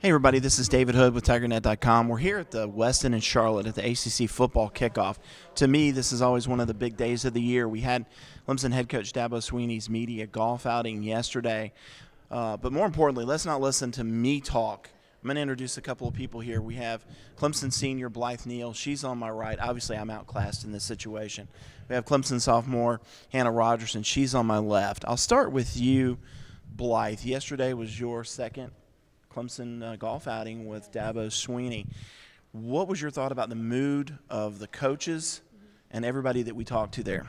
Hey everybody, this is David Hood with TigerNet.com. We're here at the Weston in Charlotte at the ACC football kickoff. To me, this is always one of the big days of the year. We had Clemson head coach Dabo Swinney's media golf outing yesterday. But more importantly, let's not listen to me talk. I'm going to introduce a couple of people here. We have Clemson senior Blythe Neal. She's on my right. Obviously, I'm outclassed in this situation. We have Clemson sophomore Hanna Rogerson. She's on my left. I'll start with you, Blythe. Yesterday was your second Clemson golf outing with Dabo Swinney. What was your thought about the mood of the coaches and everybody that we talked to there?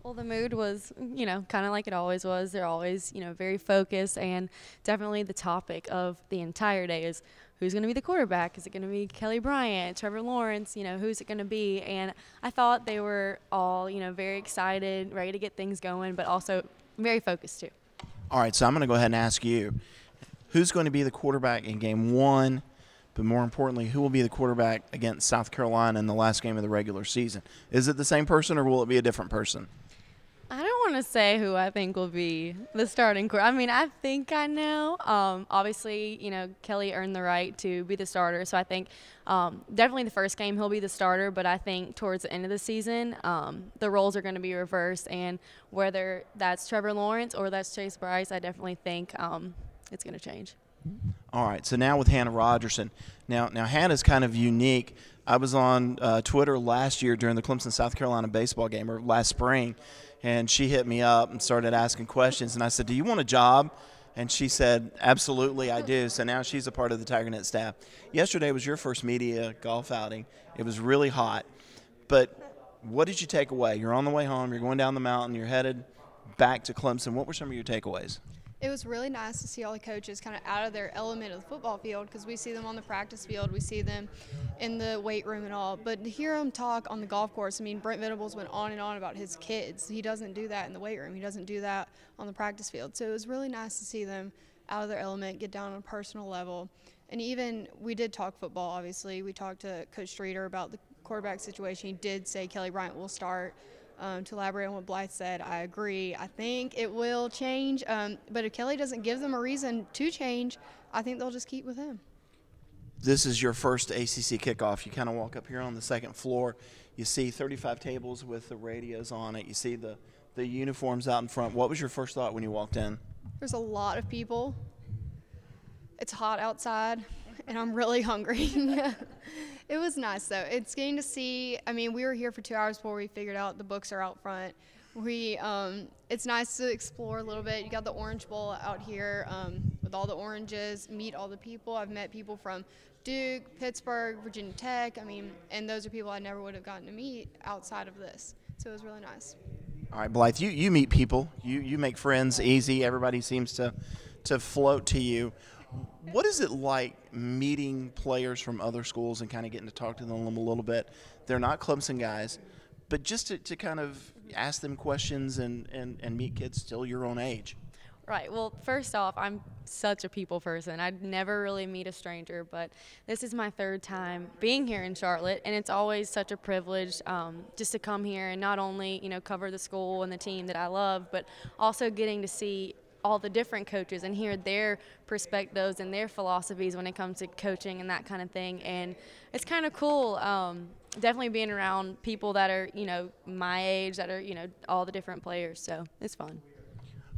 Well, the mood was, kind of like it always was. They're always, very focused, and definitely the topic of the entire day is who's going to be the quarterback? Is it going to be Kelly Bryant, Trevor Lawrence? Who's it going to be? And I thought they were all, very excited, ready to get things going, but also very focused too. All right, so I'm going to go ahead and ask you, who's going to be the quarterback in game one, but more importantly, who will be the quarterback against South Carolina in the last game of the regular season? Is it the same person or will it be a different person? I don't want to say who I think will be the starting quarterback. I think I know. Obviously, Kelly earned the right to be the starter, so I think definitely the first game he'll be the starter, but I think towards the end of the season, the roles are going to be reversed, and whether that's Trevor Lawrence or that's Chase Bryce, I definitely think it's going to change. All right, so now with Hanna Rogerson. Now Hannah's kind of unique. I was on Twitter last year during the Clemson-South Carolina baseball game, or last spring, and she hit me up and started asking questions. And I said, do you want a job? And she said, absolutely, I do. So now she's a part of the TigerNet staff. Yesterday was your first media golf outing. It was really hot. But what did you take away? You're on the way home. You're going down the mountain. You're headed back to Clemson. What were some of your takeaways? It was really nice to see all the coaches kind of out of their element of the football field, because we see them on the practice field, we see them in the weight room and all. But to hear them talk on the golf course, Brent Venables went on and on about his kids. He doesn't do that in the weight room. He doesn't do that on the practice field. So it was really nice to see them out of their element, get down on a personal level. And even we did talk football, obviously. We talked to Coach Streeter about the quarterback situation. He did say Kelly Bryant will start. To elaborate on what Blythe said, I agree. I think it will change, but if Kelly doesn't give them a reason to change, I think they'll just keep with him. This is your first ACC kickoff. You kind of walk up here on the second floor. You see 35 tables with the radios on it. You see the uniforms out in front. What was your first thought when you walked in? There's a lot of people. It's hot outside, and I'm really hungry. It was nice, though. It's getting to see, we were here for 2 hours before we figured out the books are out front. It's nice to explore a little bit. You got the Orange Bowl out here with all the oranges, meet all the people. I've met people from Duke, Pittsburgh, Virginia Tech. And those are people I never would have gotten to meet outside of this. So it was really nice. All right, Blythe, you meet people. You make friends easy. Everybody seems to float to you. What is it like meeting players from other schools and kind of getting to talk to them a little bit? They're not Clemson guys, but just to kind of ask them questions and meet kids still your own age. Right. Well, first off, I'm such a people person. I'd never really meet a stranger, but this is my third time being here in Charlotte, and it's always such a privilege just to come here and not only, cover the school and the team that I love, but also getting to see all the different coaches and hear their perspectives and their philosophies when it comes to coaching and that kind of thing. And it's kind of cool definitely being around people that are, my age, that are, all the different players. So it's fun.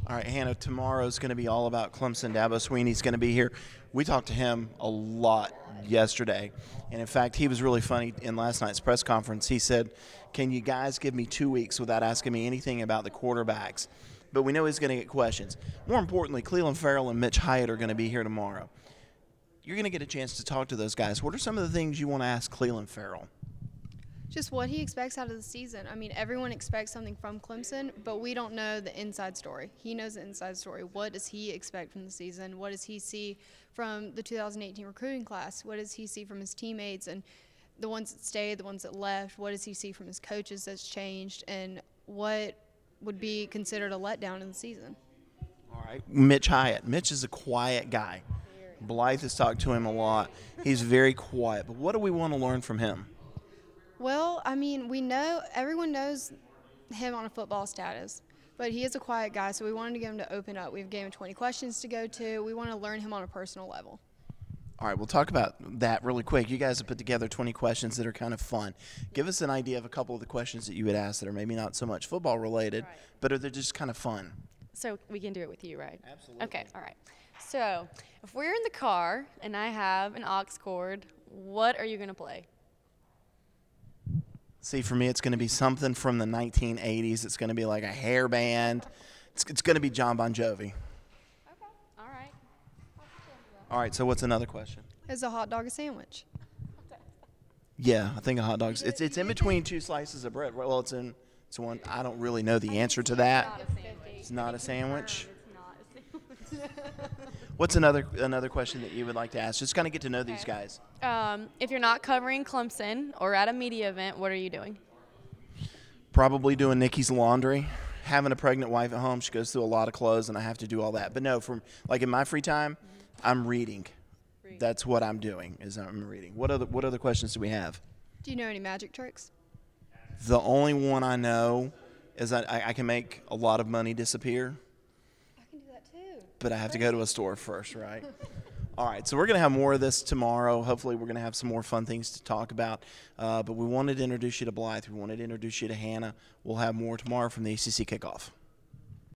All right, Hanna, tomorrow's going to be all about Clemson. Dabo Swinney's going to be here. We talked to him a lot yesterday. And, in fact, he was really funny in last night's press conference. He said, can you guys give me 2 weeks without asking me anything about the quarterbacks? But we know he's going to get questions. More importantly, Cleveland Farrell and Mitch Hyatt are going to be here tomorrow. You're going to get a chance to talk to those guys. What are some of the things you want to ask Cleveland Farrell? Just what he expects out of the season. Everyone expects something from Clemson, but we don't know the inside story. He knows the inside story. What does he expect from the season? What does he see from the 2018 recruiting class? What does he see from his teammates and the ones that stayed, the ones that left? What does he see from his coaches that's changed? And what would be considered a letdown in the season? All right, Mitch Hyatt. Mitch is a quiet guy. Blythe has talked to him a lot. He's very quiet. But what do we want to learn from him? Well, we know everyone knows him on a football status, but he is a quiet guy, so we wanted to get him to open up. We've given him 20 questions to go to. We want to learn him on a personal level. All right, we'll talk about that really quick. You guys have put together 20 questions that are kind of fun. Give us an idea of a couple of the questions that you would ask that are maybe not so much football related, but are they just kind of fun? So we can do it with you, right? Absolutely. Okay, all right. So if we're in the car and I have an aux cord, what are you going to play? See, for me, it's going to be something from the 1980s. It's going to be like a hair band. It's going to be John Bon Jovi. Okay, all right. All right, so what's another question? Is a hot dog a sandwich? Yeah, I think a hot dog's. It's in between two slices of bread. Well, it's one. I don't really know the answer to that. It's not a sandwich. What's another question that you would like to ask? Just kind of get to know these guys. If you're not covering Clemson or at a media event, what are you doing? Probably doing Nikki's laundry. Having a pregnant wife at home, she goes through a lot of clothes, and I have to do all that. But no, in my free time, I'm reading. That's what I'm doing. Is I'm reading. What other questions do we have? Do you know any magic tricks? The only one I know is that I can make a lot of money disappear. I can do that too. But I have to go to a store first, right? All right, so we're going to have more of this tomorrow. Hopefully we're going to have some more fun things to talk about. But we wanted to introduce you to Blythe. We wanted to introduce you to Hanna. We'll have more tomorrow from the ACC Kickoff.